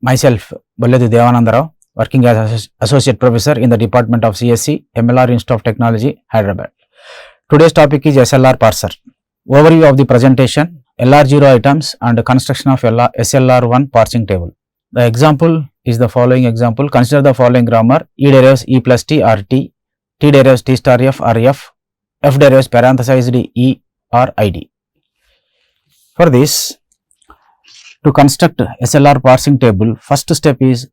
Myself, Devananda Rao, working as Associate Professor in the Department of CSC, MLR Institute of Technology, Hyderabad. Today's topic is SLR Parser. Overview of the presentation, LR0 items and construction of SLR1 parsing table. The example is the following example. Consider the following grammar: E derives E plus T or T, T derives T star F or F derives parenthesized E or ID. For this, to construct SLR parsing table, first step is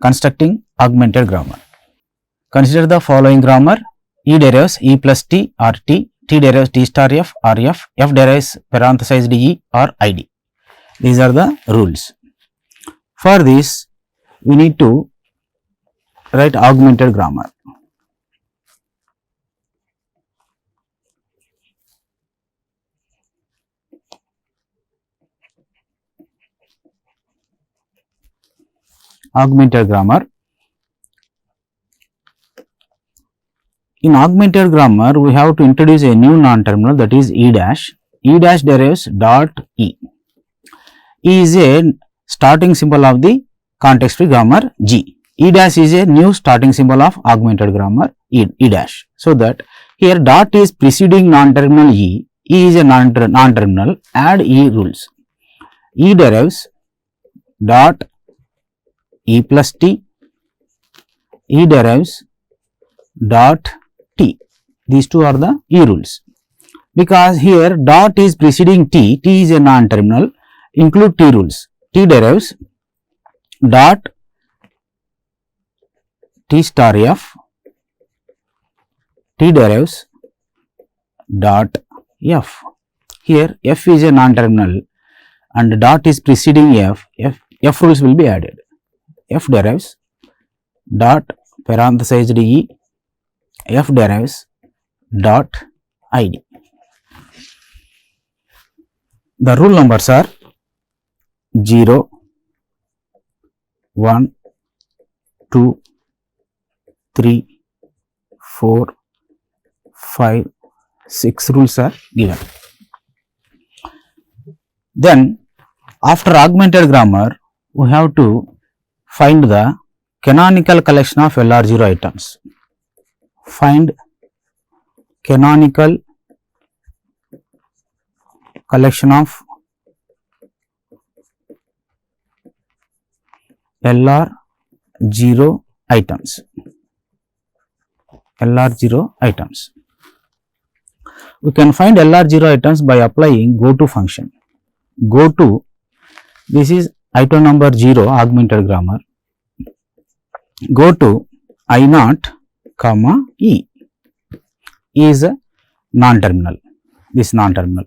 constructing augmented grammar. Consider the following grammar: E derives E plus T or T, T derives T star F or F derives parenthesized E or ID. These are the rules. For this, we need to write augmented grammar. Augmented grammar. In augmented grammar, we have to introduce a new non-terminal, that is E dash. E dash derives dot E. E is a starting symbol of the context-free grammar G. E dash is a new starting symbol of augmented grammar E dash. So that here dot is preceding non-terminal E. E is a non-terminal. Add E rules. E derives dot E plus T, E derives dot T. These two are the E rules. Because here dot is preceding T, T is a non-terminal, include T rules. T derives dot T star F, T derives dot F. Here F is a non-terminal and dot is preceding F rules will be added. F derives dot parenthesized E, F derives dot ID. The rule numbers are 0, 1, 2, 3, 4, 5, 6 rules are given. Then after augmented grammar, we have to find the canonical collection of LR0 items. Find canonical collection of LR0 items. LR0 items. We can find LR0 items by applying goto function. Goto, this is item number 0, augmented grammar. Go to I0, comma E. E is a non-terminal. This non-terminal.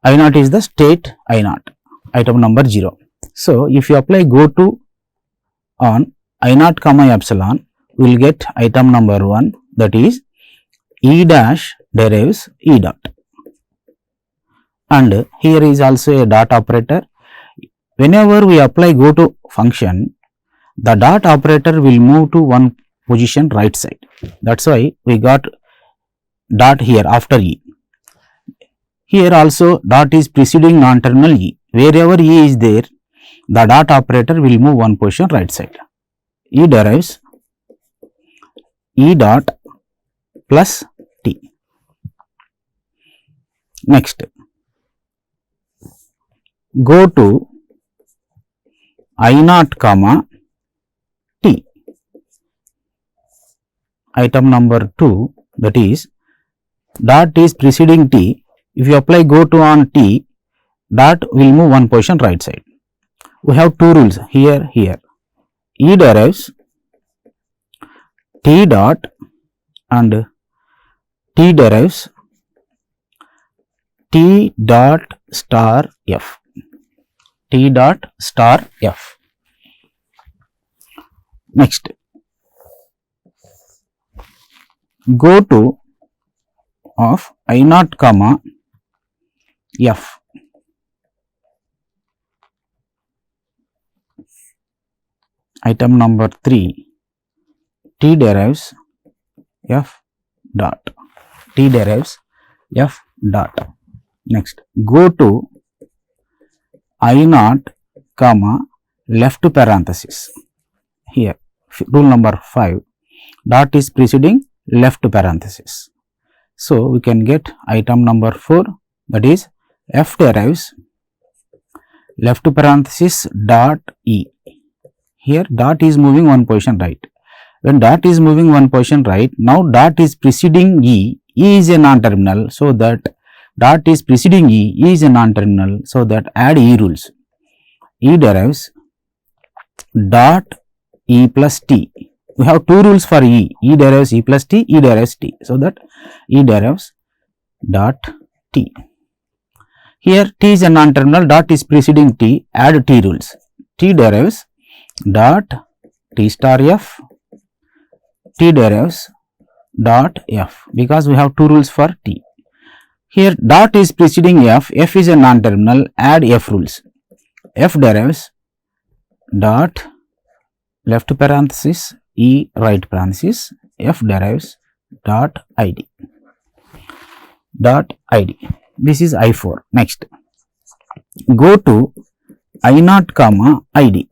I0 is the state I0, item number 0. So if you apply go to on I0, comma epsilon, we will get item number 1, that is E dash derives E dot. And here is also a dot operator. Whenever we apply go to function, the dot operator will move to one position right side. That is why we got dot here after E. Here also dot is preceding non-terminal E. Wherever E is there, the dot operator will move one position right side. E derives E dot plus T. Next, go to I0, comma T. Item number 2, that is dot is preceding T. If you apply go to on T, dot will move one position right side. We have two rules here. E derives T dot and T derives T dot star F. T dot star F. Next, go to of I0, comma F. Item number 3, T derives F dot. T derives F dot. Next, go to I0, comma left parenthesis. Here rule number 5, dot is preceding left parenthesis. So, we can get item number 4, that is f derives left parenthesis dot e. Here dot is moving one position right. When dot is moving one position right, now dot is preceding e is a non-terminal, so that dot is preceding e is a non-terminal, so that add e rules. E derives dot e plus t. We have two rules for e. E derives e plus t, e derives t. So that e derives dot t. Here t is a non-terminal, dot is preceding t, add t rules. T derives dot t star f, t derives dot f, because we have two rules for t. Here dot is preceding f, f is a non-terminal, add f rules. F derives dot left parenthesis e right parenthesis, f derives dot id. Dot id. This is I4. Next, go to I0 comma id.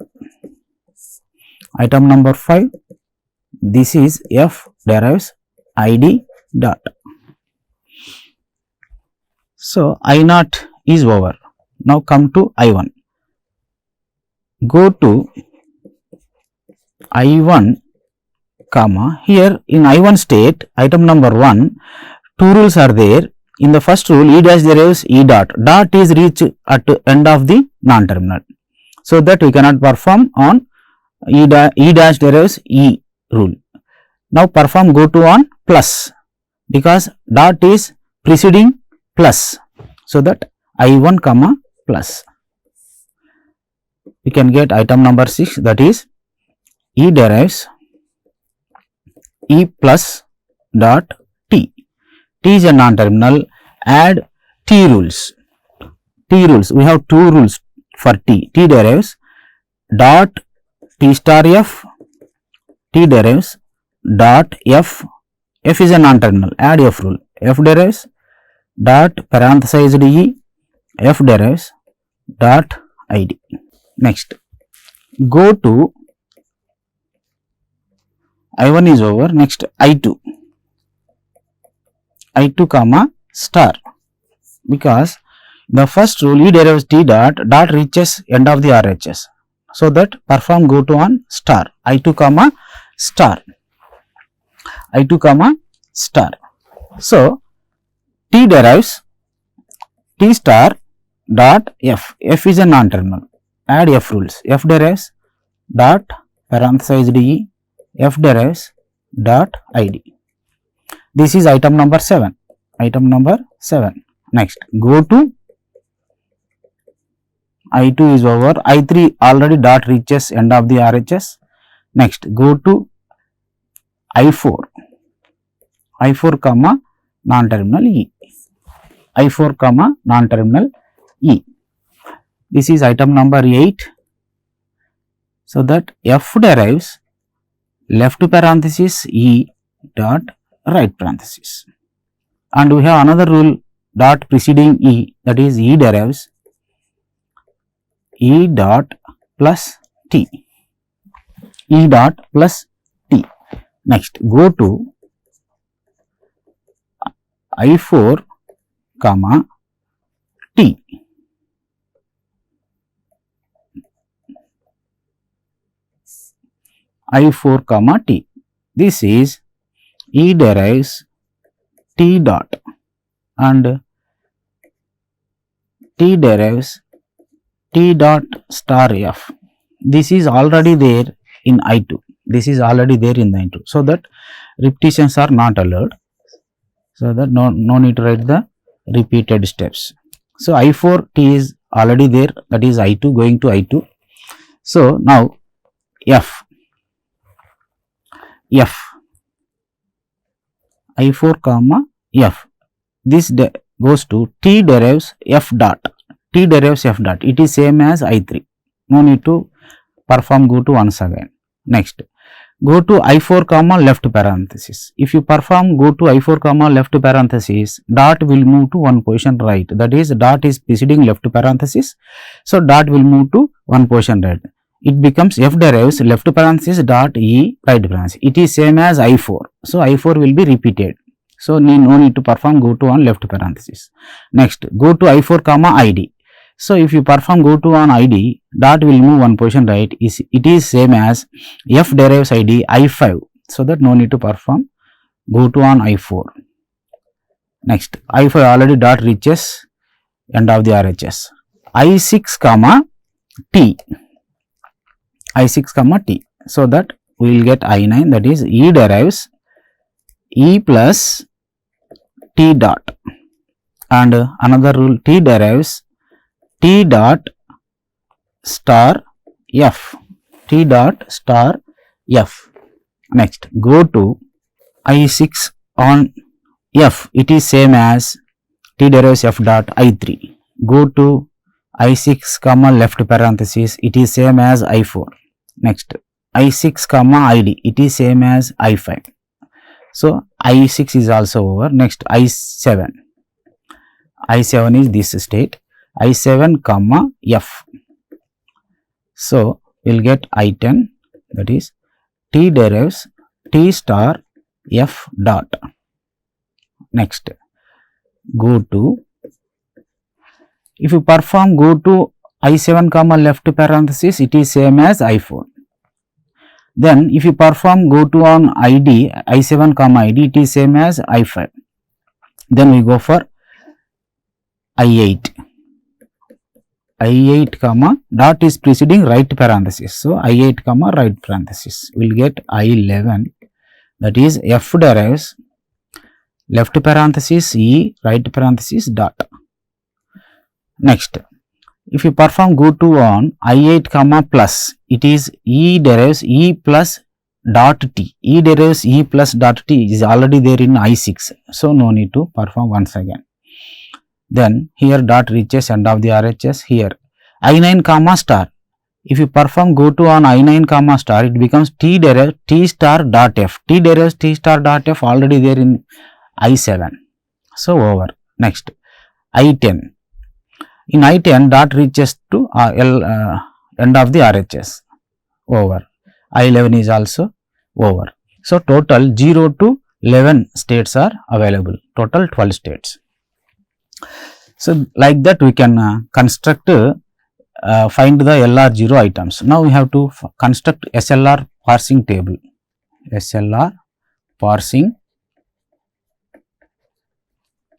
Item number 5. This is f derives id dot. So I0 is over. Now come to I1. Go to I1 comma, here in I1 state, item number 1, two rules are there. In the first rule, e dash derives e dot, dot is reached at end of the non-terminal, so that we cannot perform on e dash derives e rule. Now perform go to on plus, because dot is preceding plus, so that I1 comma plus. We can get item number 6, that is e derives e plus dot t. T is a non-terminal, add t rules. T rules, we have two rules for t. T derives dot t star f, t derives dot f, f is a non-terminal, add f rule. F derives dot parenthesized e, f derives dot id. Next, go to I1 is over. Next, I2. I2 comma star, because the first rule e derives t dot, dot reaches end of the RHS, so that perform go to on star, I2 comma star, I2 comma star. So t derives t star dot f, f is a non-terminal, add f rules. F derives dot parenthesized e, f derives dot id. This is item number 7. Item number 7. Next, go to I2 is over. I3 already dot reaches end of the RHS. Next, go to I4. I4 comma non-terminal e. I4 comma non-terminal e. This is item number 8. So that f derives left parenthesis e dot right parenthesis, and we have another rule dot preceding e, that is e derives e dot plus t, e dot plus t. Next, go to I4 comma t. I4 comma t. This is e derives t dot and t derives t dot star f. This is already there in I2. This is already there in the I2. So that repetitions are not allowed. So that no need to write the repeated steps. So I4 t is already there, that is I2 going to I2. So now f. I4 comma f. This goes to t derives f dot. T derives f dot. It is same as I3. No need to perform go to once again. Next, go to I4 comma left parenthesis. If you perform go to I4 comma left parenthesis, dot will move to one position right. That is, dot is preceding left parenthesis. So dot will move to one position right. it becomes f derives left parenthesis dot e right parenthesis. It is same as I4. So I4 will be repeated. So no need to perform go to on left parenthesis. Next, go to I4 comma ID. So if you perform go to on ID, dot will move one position right. It is same as f derives ID I5. So that no need to perform go to on I4. Next, I5 already dot reaches end of the RHS. I6 comma T. I6 comma T. So that we will get I9, that is E derives E plus T dot, and another rule, T derives T dot star F. T dot star F. Next, go to I6 on F. It is same as T derives F dot I3. Go to I6 comma left parenthesis. It is same as I4. Next, I6 comma ID. It is same as I5. So I6 is also over. Next, I7. I7 is this state. I7 comma F. So we will get I10, that is T derives T star F dot. Next, go to, if you perform go to I7 comma left parenthesis, it is same as I4. Then if you perform go to on ID, I7 comma ID, it is same as I5. Then we go for I8. I8 comma dot is preceding right parenthesis. So I8 comma right parenthesis. We will get I11, that is F derives left parenthesis E right parenthesis dot. Next, if you perform go to on I8 comma plus, it is E derives E plus dot T. E derives E plus dot T is already there in I6. So no need to perform once again. Then here dot reaches end of the RHS. Here I9 comma star. If you perform go to on I9 comma star, it becomes T derives T star dot F. T derives T star dot F already there in I7. So over. Next, I10. In I10 dot reaches to end of the RHS. Over. I11 is also over. So total 0 to 11 states are available. Total 12 states. So like that we can construct find the LR0 items. Now we have to construct SLR parsing table. SLR parsing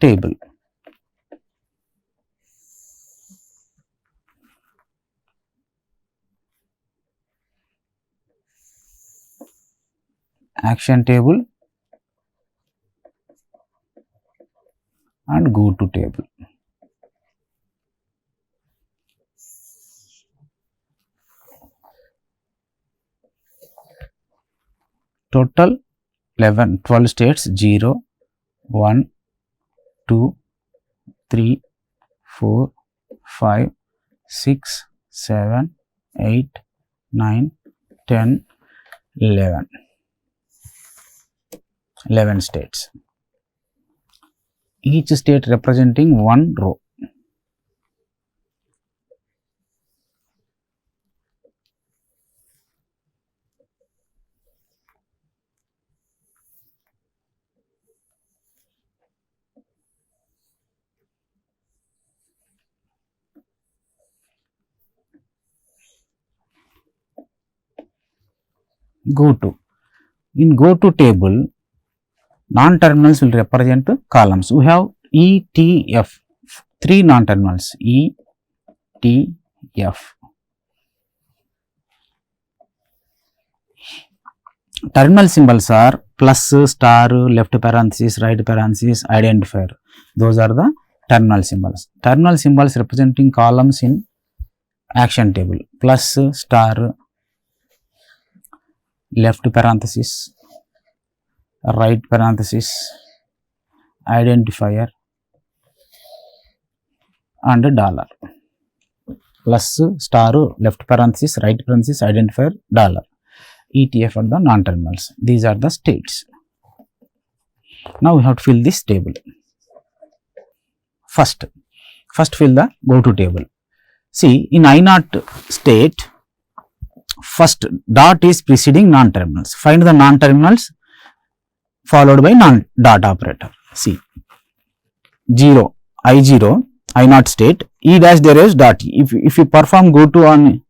table. Action table and go to table. Total 12 states 0, 1, 2, 3, 4, 5, 6, 7, 8, 9, 10, 11. 11 states. Each state representing one row. Go to. In go to table, non-terminals will represent columns. We have E, T, F, 3 non-terminals, E, T, F. Terminal symbols are plus, star, left parenthesis, right parenthesis, identifier. Those are the terminal symbols. Terminal symbols representing columns in action table. Plus, star, left parenthesis, right parenthesis, identifier and dollar. Plus, star, left parenthesis, right parenthesis, identifier, dollar. ETF are the non-terminals. These are the states. Now we have to fill this table. First fill the go to table. See, in I0 state, First dot is preceding non-terminals. Find the non-terminals followed by non-dot operator. See, 0, I0, I0 state, E dash derives dot E. If you perform go to on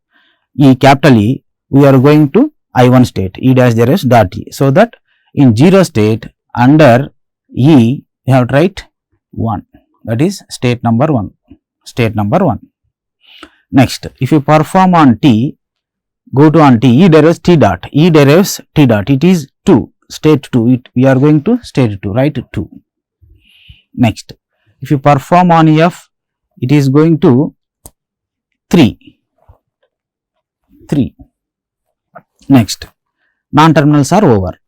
E, capital E, we are going to I1 state, E dash derives dot E. So that in 0 state under E, you have to write 1. That is state number 1. State number 1. Next, if you perform on T, go to on T, E derives T dot. E derives T dot. It is 2. State 2. We are going to state 2. Write 2. Next, if you perform on F, it is going to 3. 3. Next, non-terminals are over.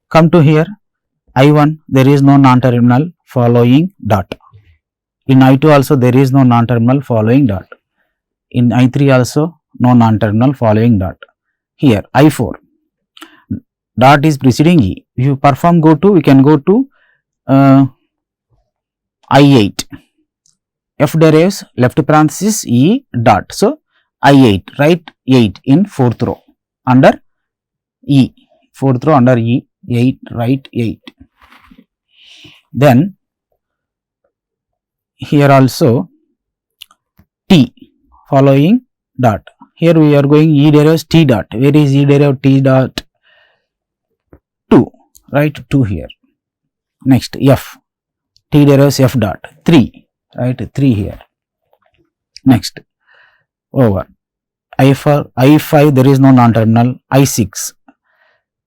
Come to here, I1, there is no non-terminal following dot. In I2 also there is no non-terminal following dot. In I3 also no non-terminal following dot. Here I4, dot is preceding E. If you perform go to, we can go to I8. F derives left parenthesis E dot. So I8, write 8 in 4th row under E. 4th row under E, 8, write 8. Then here also T following dot. Here we are going E derives T dot. Where is E derive T dot? 2. Write 2 here. Next F. T derives F dot. 3. Write 3 here. Next over. I5 there is no non-terminal. I6.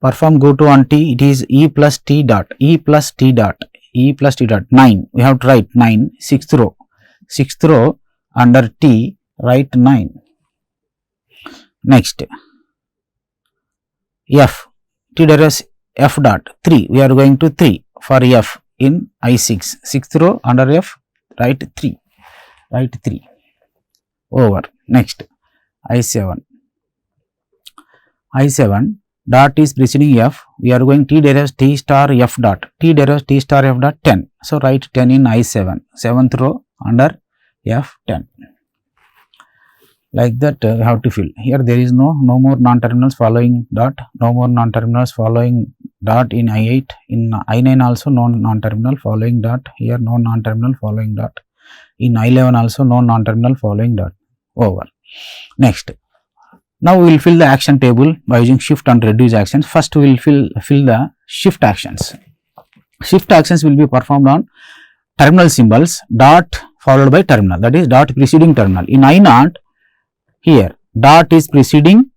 Perform go to on T. It is E plus T dot. E plus T dot. E plus T dot. 9. We have to write 9. 6th row. 6th row under T. Write 9. Next, F, T derives F dot, 3, we are going to 3 for F in I6, 6th row under F, write 3, write 3, over. Next, I7, I7 dot is preceding F, we are going T derives T star F dot, T derives T star F dot 10, so write 10 in I7, 7th row under F 10. Like that we have to fill. Here there is no more non-terminals following dot, no more non-terminals following dot in I8, in I9 also no non-terminal following dot, here no non-terminal following dot, in I11 also no non-terminal following dot, over. Next, now we will fill the action table by using shift and reduce actions. First we will fill the shift actions. Shift actions will be performed on terminal symbols, dot followed by terminal, that is dot preceding terminal. In I0, here dot is preceding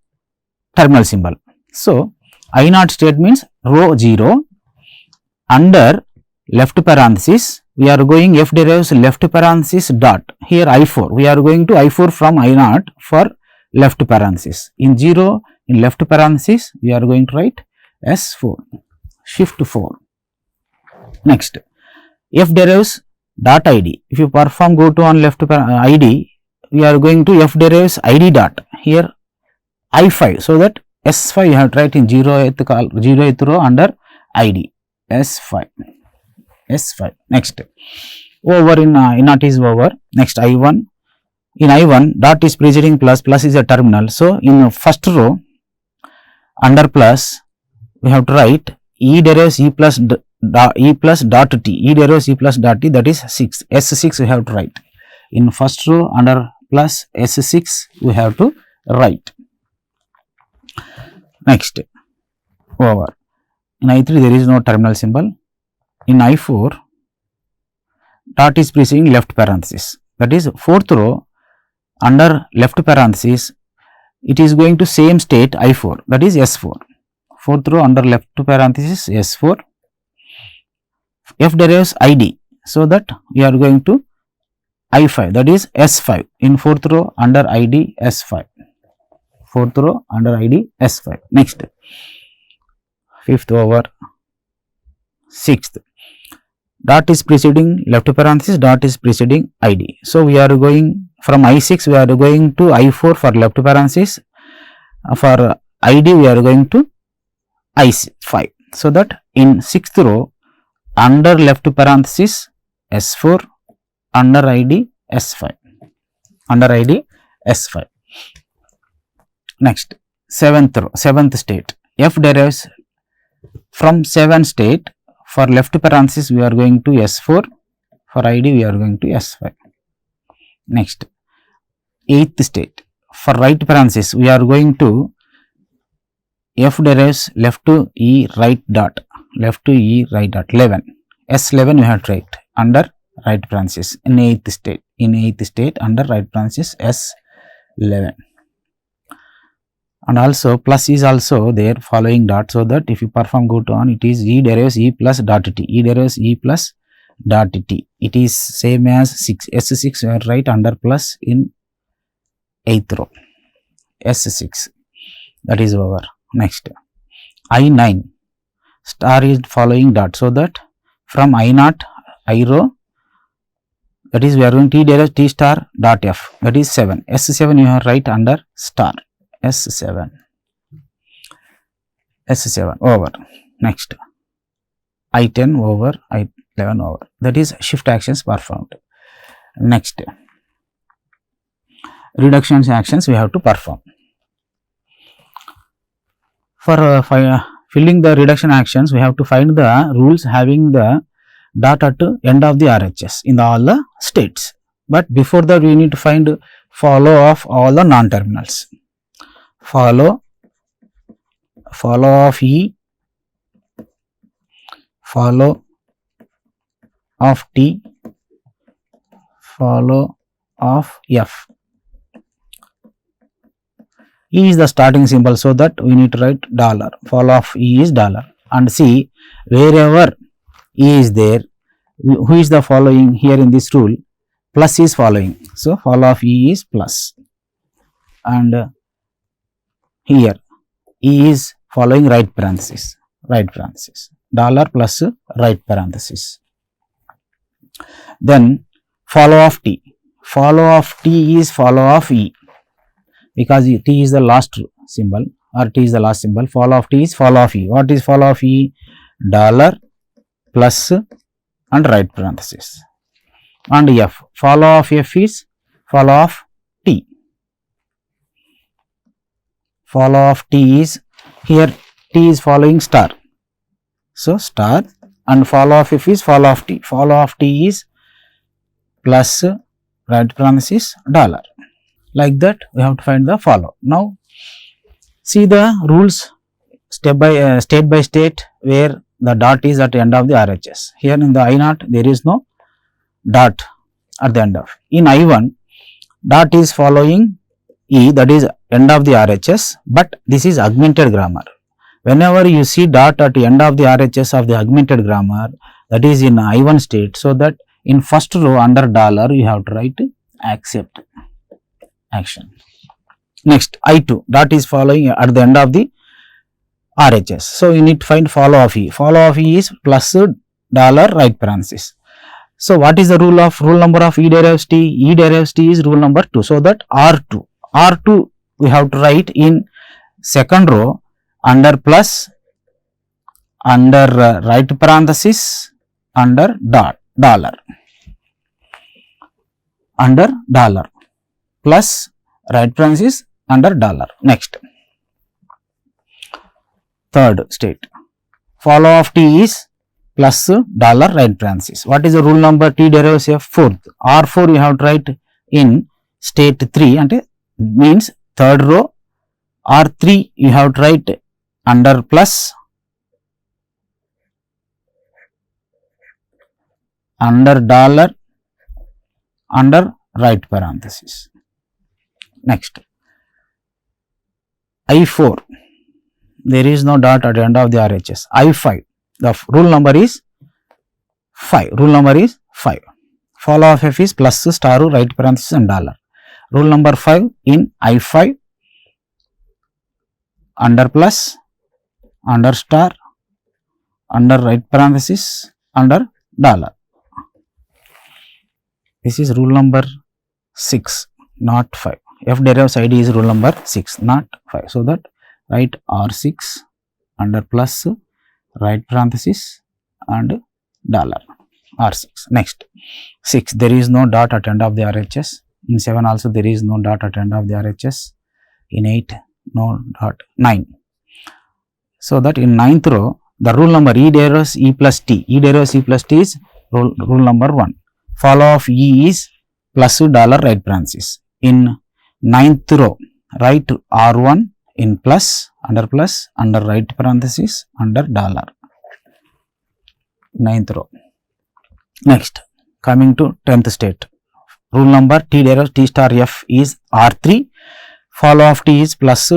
terminal symbol. So I0 state means row 0 under left parenthesis we are going F derives left parenthesis dot. Here I4 we are going to I4 from I0 for left parenthesis. In 0 in left parenthesis we are going to write S4, shift 4. Next, F derives dot ID. If you perform go to on left ID, we are going to F derives ID dot. Here I5, so that S5 you have to write in 0th row under ID, S5, S5. Next, over in I0 is over. Next I1, in I1 dot is preceding plus, plus is a terminal. So in first row under plus we have to write E derives E plus dot T, E derives E plus dot T, that is 6, S6 we have to write. In first row under plus S6 we have to write. Next, over. In I3 there is no terminal symbol. In I4 dot is preceding left parenthesis, that is 4th row under left parenthesis it is going to same state I4, that is S4. 4th row under left parenthesis S4. F derives ID, so that we are going to I5, that is S5 in 4th row under ID S5, 4th row under ID S5. Next, 5th over, 6th, dot is preceding left parenthesis, dot is preceding ID. So we are going from I6 we are going to I4 for left parenthesis, for ID we are going to I5, so that in 6th row under left parenthesis S4 under ID S5, under ID S5. Next, seventh state. F derives from 7 state. For left parenthesis we are going to S4, for ID we are going to S5. Next, 8th state. For right parenthesis we are going to F derives left to E right dot, left to E right dot 11. S11 we have to write under right parenthesis in 8th state. In 8th state under right parenthesis S11. And also plus is also there following dot, so that if you perform go to on, it is E derives E plus dot T. E derives E plus dot T. It is same as 6. S6 we are right under plus in 8th row. S6, that is over. Next, I9 star is following dot, so that from I0 I row, that is we are going T derives T star dot F, that is 7. S7 you are right under star. S7 over. Next, I10 over, I11 over, that is shift actions performed. Next, reductions actions we have to perform. For filling the reduction actions, we have to find the rules having the dot at end of the RHS in all the states. But before that, we need to find follow of all the non-terminals. Follow of E, follow of T, follow of F. E is the starting symbol, so that we need to write dollar. Follow of E is dollar. And see, wherever E is there, who is the following here in this rule? Plus is following. So follow of E is plus. And here E is following right parenthesis. Right parenthesis. Dollar plus right parenthesis. Then follow of T. Follow of T is follow of E, because T is the last symbol, or T is the last symbol. Follow of T is follow of E. What is follow of E? Dollar plus and right parenthesis. And F. Follow of F is follow of T. Follow of T is, here T is following star. So star, and follow of F is follow of T. Follow of T is plus right parenthesis dollar. Like that we have to find the follow. Now see the rules state by state where the dot is at the end of the RHS. Here in the I0 there is no dot at the end of. In I1 dot is following E, that is end of the RHS, but this is augmented grammar. Whenever you see dot at the end of the RHS of the augmented grammar, that is in I1 state, so that in first row under dollar you have to write accept action. Next, I2 dot is following at the end of the RHS. So you need to find follow of E. Follow of E is plus dollar right parenthesis. So what is the rule number of E derives T? E derives T is rule number 2. So that R2 we have to write in second row under plus, under right parenthesis, under dollar, under dollar, plus right parenthesis under dollar. Next, third state, follow of T is plus dollar right parenthesis. What is the rule number? T derives F. Fourth. R4 you have to write in state 3, and means third row. R3 you have to write under plus, under dollar, under right parenthesis. Next, I4 there is no dot at the end of the RHS. I5 the rule number is 5. Rule number is 5. Follow of F is plus star right parenthesis and dollar. Rule number 5 in I5 under plus, under star, under right parenthesis, under dollar. This is rule number 6, not 5. F derives ID is rule number 6, not 5. So that write R6 under plus, right parenthesis and dollar. R6. Next, 6 there is no dot at end of the RHS. In 7 also there is no dot at end of the RHS. In 8 no dot 9. So that in 9th row, the rule number E derives E plus T. E derives E plus T is rule number 1. Follow of E is plus dollar right parenthesis. In 9th row, write R1 in plus, under right parenthesis, under dollar. 9th row. Next, coming to 10th state. Rule number T derives T star F is R3. Follow of T is plus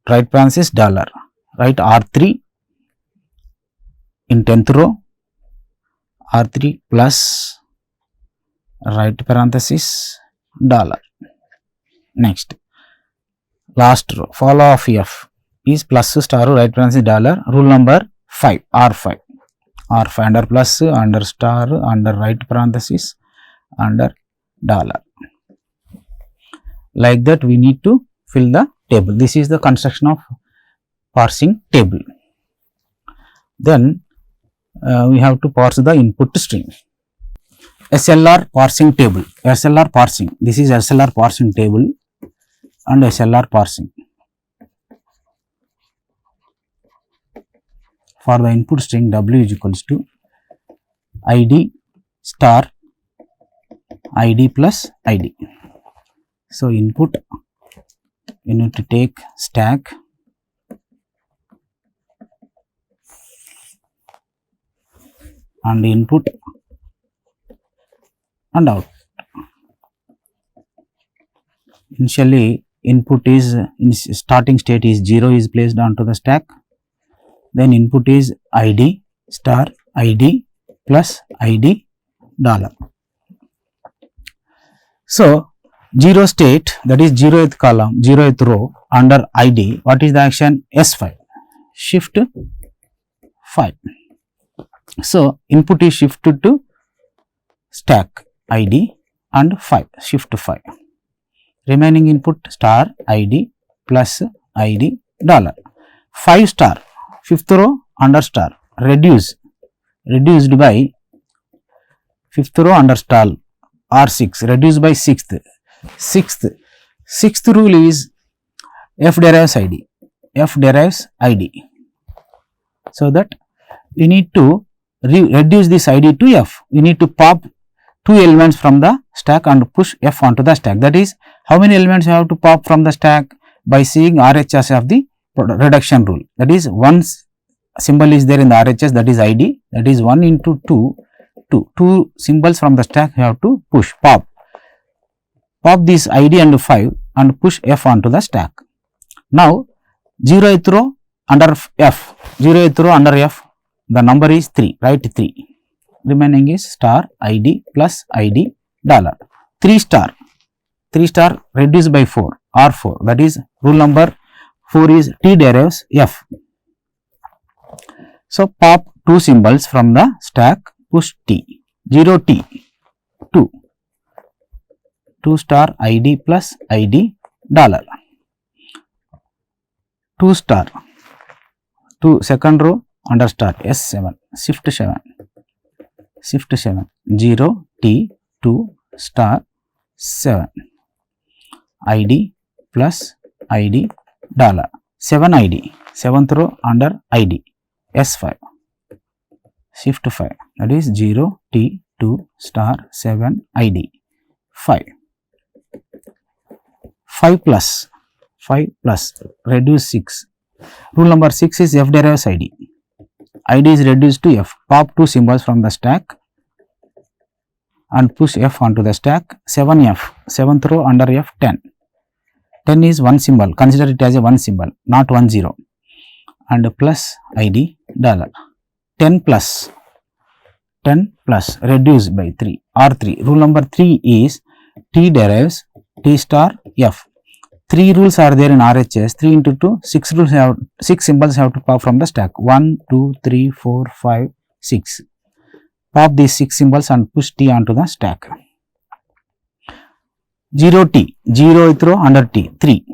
right parenthesis dollar. Write R3 in 10th row, R3 plus right parenthesis dollar. Next, last row, follow of F is plus star right parenthesis dollar. Rule number 5, R5. R5 under plus, under star, under right parenthesis, under dollar. Like that we need to fill the table. This is the construction of parsing table. Then we have to parse the input string. SLR parsing table. SLR parsing. This is SLR parsing table and SLR parsing. For the input string, W is equals to ID star ID plus ID. So input, you need to take stack and input and out. Initially input is, in starting state is 0 is placed onto the stack, then input is ID star ID plus ID dollar. So 0 state, that is 0th column, 0th row, under ID, what is the action? S5, shift 5. So input is shifted to stack ID and 5, shift 5. Remaining input star ID plus ID dollar. 5 star, 5th row under star, reduced by 5th row under star R6, reduced by 6th. 6th rule is F derives ID. F derives ID. So that we need to reduce this ID to F. We need to pop 2 elements from the stack and push F onto the stack. That is, how many elements you have to pop from the stack? By seeing RHS of the reduction rule. That is, one symbol is there in the RHS, that is ID. That is 1 into 2. 2 symbols from the stack you have to push, pop this ID and 5 and push F onto the stack. Now 0th row under F, 0th row under F, the number is 3, write 3. Remaining is star ID plus ID dollar. 3 star reduced by 4, R4, that is rule number 4 is T derives F. So pop 2 symbols from the stack, push T, 0T, 2 star ID plus ID dollar. 2 star, 2 second row under star S7, shift 7, 0 T 2 star 7 ID plus ID dollar. 7 ID, 7th row under ID S5, shift 5, that is 0 T 2 star 7 ID 5. 5 plus reduce 6. Rule number 6 is F derives ID. ID is reduced to F. Pop 2 symbols from the stack and push F onto the stack. 7F, 7th row under F, 10. 10 is 1 symbol. Consider it as a 1 symbol, not 1 0. And plus ID dollar. 10 plus reduced by 3, R3. Rule number 3 is T derives T star F. 3 rules are there in RHS, 3 into 2, 6 rules have, 6 symbols have to pop from the stack, 1, 2, 3, 4, 5, 6. Pop these 6 symbols and push T onto the stack. 0T, 0th row under T, 3.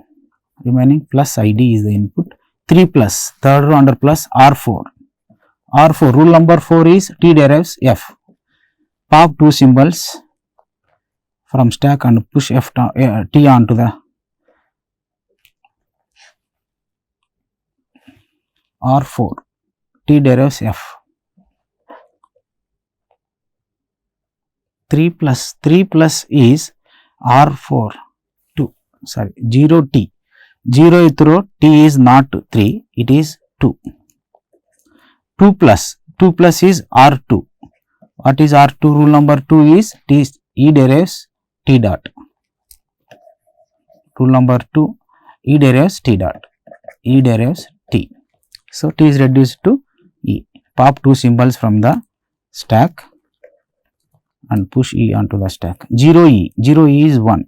Remaining plus ID is the input. 3 plus, 3rd row under plus R4. R4, rule number 4 is T derives F. Pop 2 symbols from stack and push F T onto the R4, T derives F. 3 plus is R4, 0 T. 0th row, T is not 3, it is 2. 2 plus is R2. What is R2? Rule number 2 is E derives T dot. Rule number 2, E derives T dot. E derives T. So, T is reduced to E. Pop 2 symbols from the stack and push E onto the stack. 0E is 1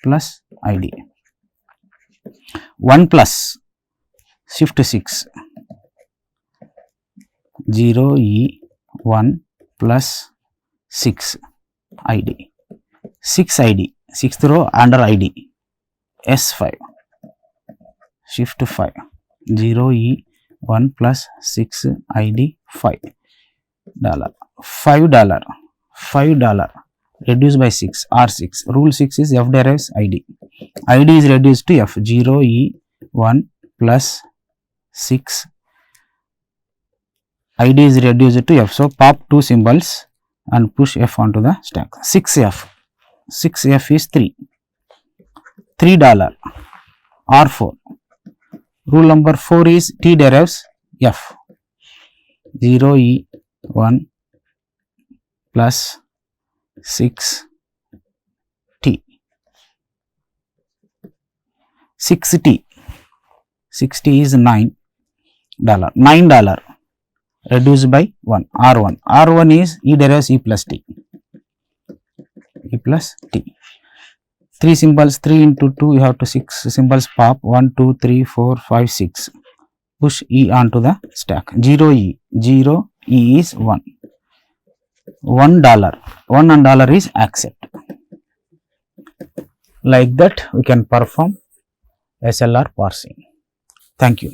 plus ID. 1 plus shift 6. 0E 1 plus 6 ID. 6 ID, 6th row under ID. S5. Shift 5. 0E 1 plus 6 ID 5 $. $5 reduced by 6 R6. Rule 6 is F derives ID. ID is reduced to F. 0E 1 plus 6 ID is reduced to F. So, pop 2 symbols and push F onto the stack. 6F. 6F is 3. $3 R4. Rule number 4 is T derives F. 0E 1 plus 6 T. 6T. 6T is $9. $9 reduced by 1. R1. R1 is E derives E plus T. E plus T. 3 symbols, 3 into 2, you have to 6 symbols pop. 1, 2, 3, 4, 5, 6. Push E onto the stack. 0E. 0E is 1. $1. $1 and dollar is accept. Like that, we can perform SLR parsing. Thank you.